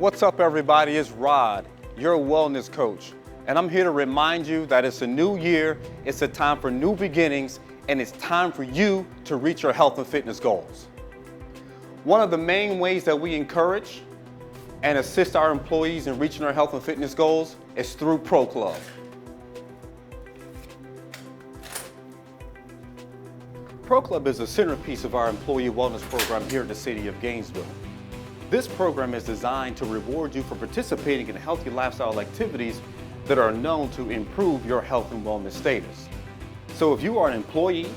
What's up, everybody? It's Rod, your wellness coach, and I'm here to remind you that it's a new year, it's a time for new beginnings, and it's time for you to reach your health and fitness goals. One of the main ways that we encourage and assist our employees in reaching their health and fitness goals is through Pro Club. Pro Club is a centerpiece of our employee wellness program here in the city of Gainesville. This program is designed to reward you for participating in healthy lifestyle activities that are known to improve your health and wellness status. So if you are an employee,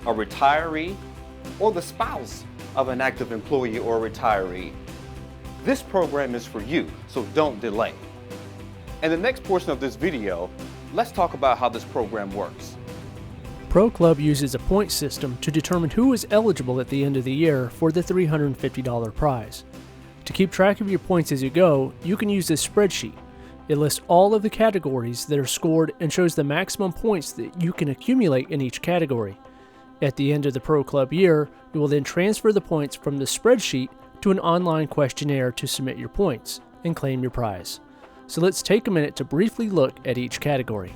a retiree, or the spouse of an active employee or retiree, this program is for you, so don't delay. In the next portion of this video, let's talk about how this program works. Pro Club uses a point system to determine who is eligible at the end of the year for the $350 prize. To keep track of your points as you go, you can use this spreadsheet. It lists all of the categories that are scored and shows the maximum points that you can accumulate in each category. At the end of the Pro Club year, you will then transfer the points from the spreadsheet to an online questionnaire to submit your points and claim your prize. So let's take a minute to briefly look at each category.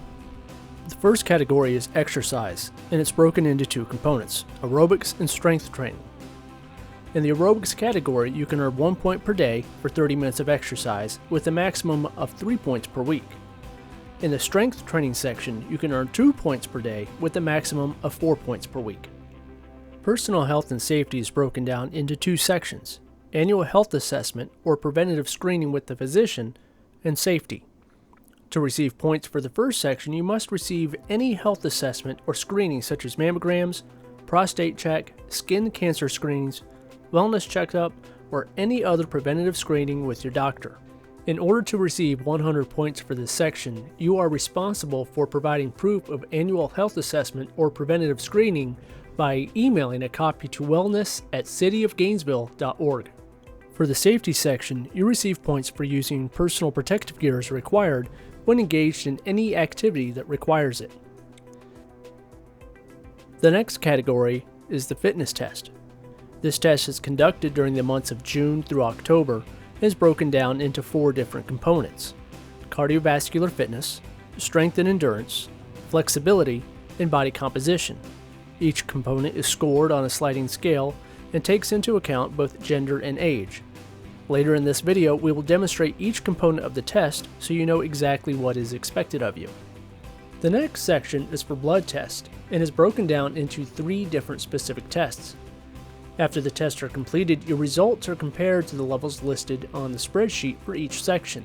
The first category is exercise, and it's broken into two components, aerobics and strength training. In the aerobics category, you can earn 1 point per day for 30 minutes of exercise with a maximum of 3 points per week. In the strength training section, you can earn 2 points per day with a maximum of 4 points per week. Personal health and safety is broken down into two sections, annual health assessment or preventative screening with the physician, and safety. To receive points for the first section, you must receive any health assessment or screening such as mammograms, prostate check, skin cancer screenings, wellness checkup, or any other preventative screening with your doctor. In order to receive 100 points for this section, you are responsible for providing proof of annual health assessment or preventative screening by emailing a copy to wellness@cityofgainesville.org. For the safety section, you receive points for using personal protective gear as required when engaged in any activity that requires it. The next category is the fitness test. This test is conducted during the months of June through October and is broken down into 4 different components: cardiovascular fitness, strength and endurance, flexibility, and body composition. Each component is scored on a sliding scale and takes into account both gender and age. Later in this video, we will demonstrate each component of the test so you know exactly what is expected of you. The next section is for blood test and is broken down into 3 different specific tests. After the tests are completed, your results are compared to the levels listed on the spreadsheet for each section.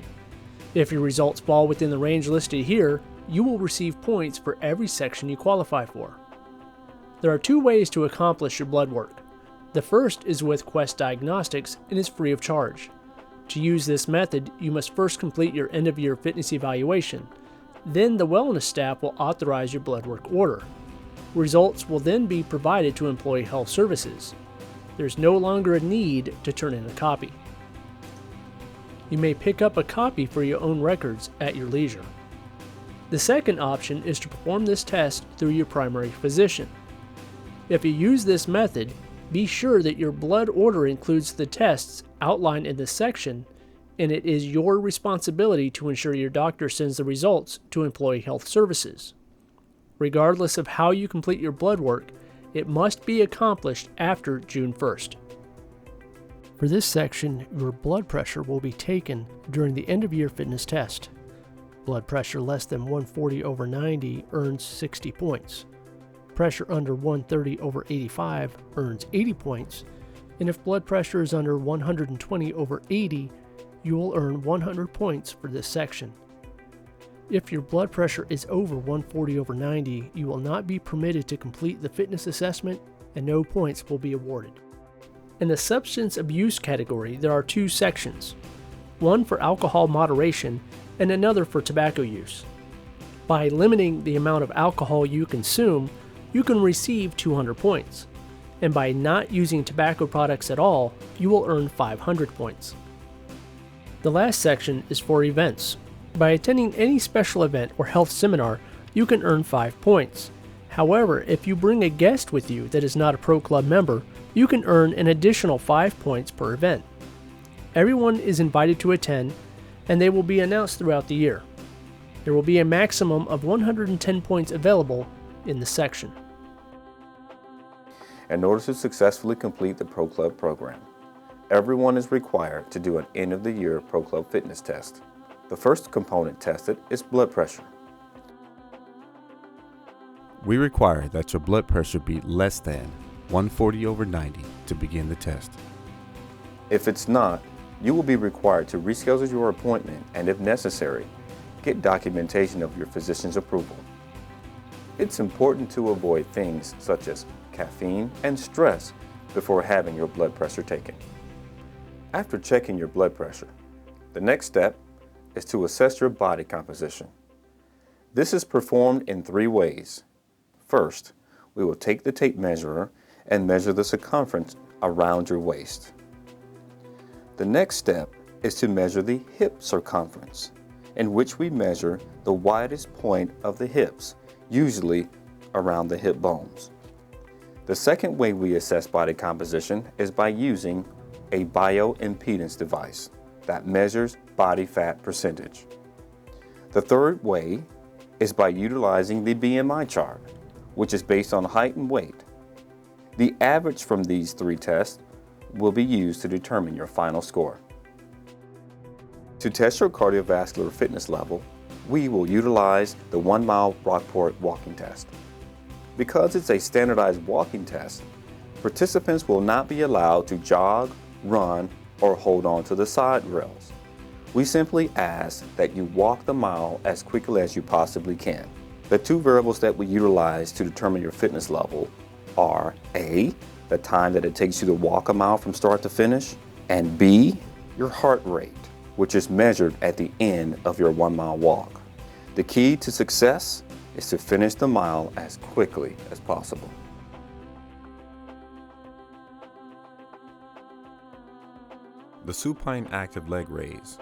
If your results fall within the range listed here, you will receive points for every section you qualify for. There are 2 ways to accomplish your blood work. The first is with Quest Diagnostics and is free of charge. To use this method, you must first complete your end-of-year fitness evaluation. Then the wellness staff will authorize your blood work order. Results will then be provided to Employee Health Services. There's no longer a need to turn in a copy. You may pick up a copy for your own records at your leisure. The second option is to perform this test through your primary physician. If you use this method, be sure that your blood order includes the tests outlined in this section, and it is your responsibility to ensure your doctor sends the results to Employee Health Services. Regardless of how you complete your blood work, it must be accomplished after June 1st. For this section, your blood pressure will be taken during the end-of-year fitness test. Blood pressure less than 140/90 earns 60 points. Pressure under 130/85 earns 80 points, and if blood pressure is under 120/80, you will earn 100 points for this section. If your blood pressure is over 140/90, you will not be permitted to complete the fitness assessment and no points will be awarded. In the substance abuse category, there are 2 sections, one for alcohol moderation and another for tobacco use. By limiting the amount of alcohol you consume, you can receive 200 points, and by not using tobacco products at all, you will earn 500 points. The last section is for events. By attending any special event or health seminar, you can earn 5 points. However, if you bring a guest with you that is not a Pro Club member, you can earn an additional 5 points per event. Everyone is invited to attend, and they will be announced throughout the year. There will be a maximum of 110 points available in the section. In order to successfully complete the Pro Club program, everyone is required to do an end-of-the-year Pro Club fitness test. The first component tested is blood pressure. We require that your blood pressure be less than 140/90 to begin the test. If it's not, you will be required to reschedule your appointment and, if necessary, get documentation of your physician's approval. It's important to avoid things such as caffeine and stress before having your blood pressure taken. After checking your blood pressure, the next step is to assess your body composition. This is performed in 3 ways. First, we will take the tape measure and measure the circumference around your waist. The next step is to measure the hip circumference, in which we measure the widest point of the hips, usually around the hip bones. The second way we assess body composition is by using a bioimpedance device that measures body fat percentage. The third way is by utilizing the BMI chart, which is based on height and weight. The average from these 3 tests will be used to determine your final score. To test your cardiovascular fitness level, we will utilize the 1-mile Rockport walking test. Because it's a standardized walking test, participants will not be allowed to jog, run, or hold on to the side rails. We simply ask that you walk the mile as quickly as you possibly can. The 2 variables that we utilize to determine your fitness level are A, the time that it takes you to walk a mile from start to finish, and B, your heart rate, which is measured at the end of your 1-mile walk. The key to success is to finish the mile as quickly as possible. The supine active leg raise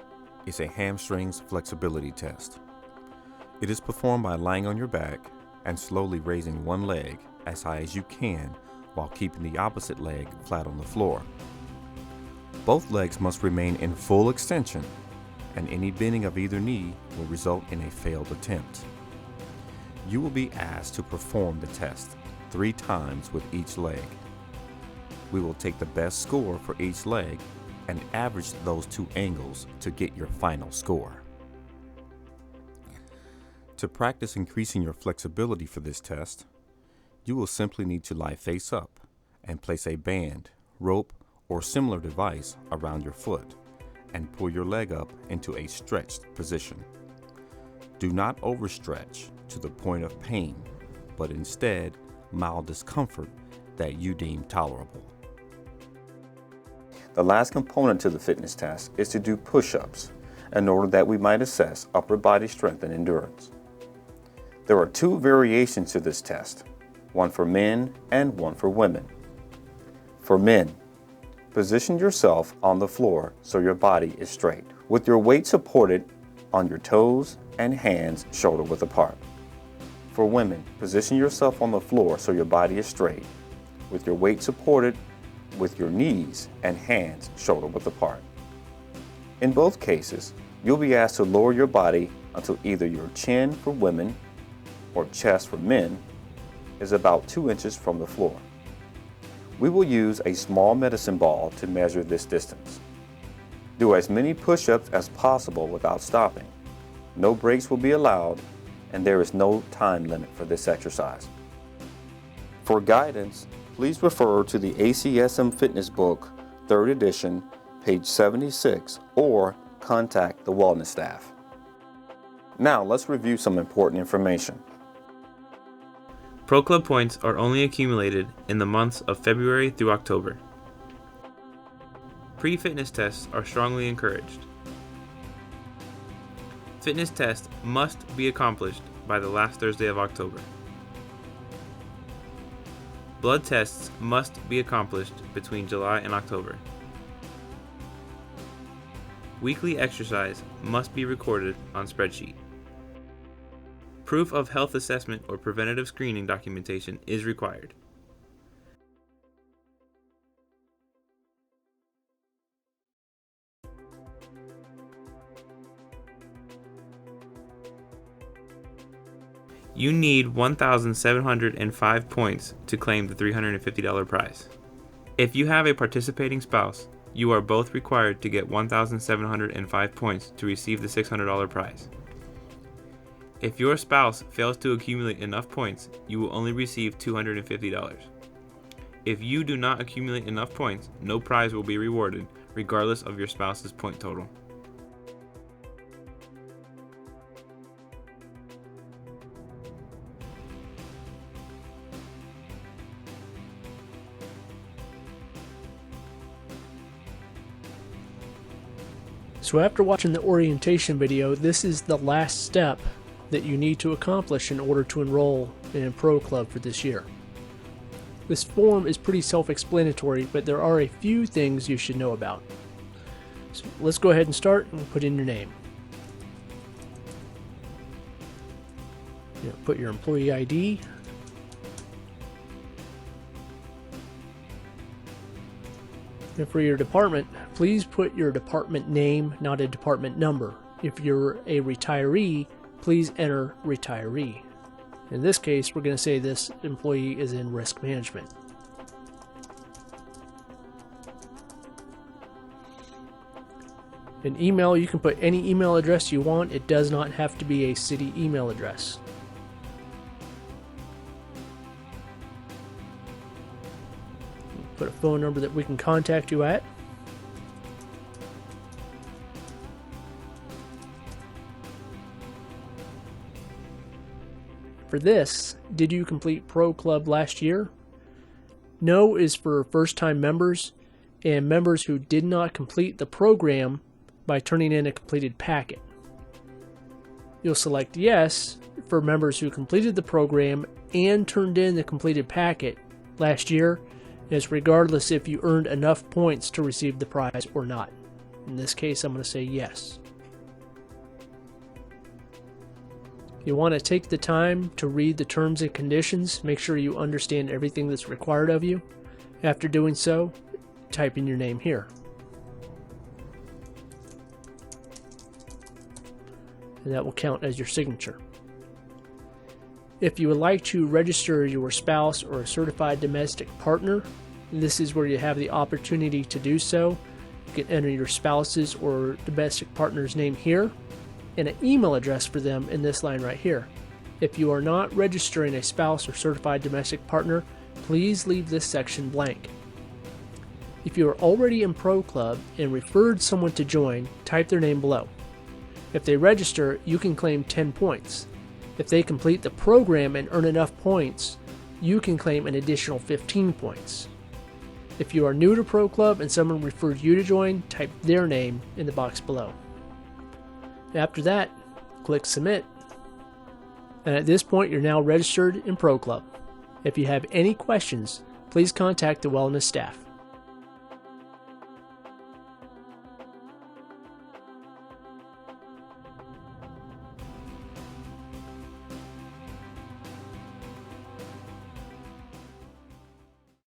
is a hamstrings flexibility test. It is performed by lying on your back and slowly raising one leg as high as you can while keeping the opposite leg flat on the floor. Both legs must remain in full extension, and any bending of either knee will result in a failed attempt. You will be asked to perform the test 3 times with each leg. We will take the best score for each leg and average those 2 angles to get your final score. To practice increasing your flexibility for this test, you will simply need to lie face up and place a band, rope, or similar device around your foot and pull your leg up into a stretched position. Do not overstretch to the point of pain, but instead mild discomfort that you deem tolerable. The last component to the fitness test is to do push-ups in order that we might assess upper body strength and endurance. There are 2 variations to this test, one for men and one for women. For men, position yourself on the floor so your body is straight, with your weight supported on your toes and hands shoulder width apart. For women, position yourself on the floor so your body is straight, with your weight supported with your knees and hands shoulder width apart. In both cases, you'll be asked to lower your body until either your chin for women or chest for men is about 2 inches from the floor. We will use a small medicine ball to measure this distance. Do as many push-ups as possible without stopping. No breaks will be allowed, and there is no time limit for this exercise. For guidance, please refer to the ACSM Fitness Book, 3rd edition, page 76, or contact the wellness staff. Now let's review some important information. Pro Club points are only accumulated in the months of February through October. Pre-fitness tests are strongly encouraged. Fitness tests must be accomplished by the last Thursday of October. Blood tests must be accomplished between July and October. Weekly exercise must be recorded on spreadsheet. Proof of health assessment or preventative screening documentation is required. You need 1,705 points to claim the $350 prize. If you have a participating spouse, you are both required to get 1,705 points to receive the $600 prize. If your spouse fails to accumulate enough points, you will only receive $250. If you do not accumulate enough points, no prize will be rewarded, regardless of your spouse's point total. So after watching the orientation video, this is the last step that you need to accomplish in order to enroll in a pro club for this year. This form is pretty self-explanatory, but there are a few things you should know about. So let's go ahead and start and put in your name. Put your employee ID. And for your department, please put your department name, not a department number. If you're a retiree, please enter retiree. In this case, we're going to say this employee is in risk management. An email, you can put any email address you want. It does not have to be a city email address. Put a phone number that we can contact you at. For this, did you complete Pro Club last year? No is for first-time members and members who did not complete the program by turning in a completed packet. You'll select yes for members who completed the program and turned in the completed packet last year, and it's regardless if you earned enough points to receive the prize or not. In this case, I'm going to say yes. You want to take the time to read the terms and conditions. Make sure you understand everything that's required of you. After doing so, type in your name here. And that will count as your signature. If you would like to register your spouse or a certified domestic partner, this is where you have the opportunity to do so. You can enter your spouse's or domestic partner's name here and an email address for them in this line right here. If you are not registering a spouse or certified domestic partner, please leave this section blank. If you are already in Pro Club and referred someone to join, type their name below. If they register, you can claim 10 points. If they complete the program and earn enough points, you can claim an additional 15 points. If you are new to Pro Club and someone referred you to join, type their name in the box below. After that, click Submit. And at this point, you're now registered in Pro Club. If you have any questions, please contact the Wellness staff.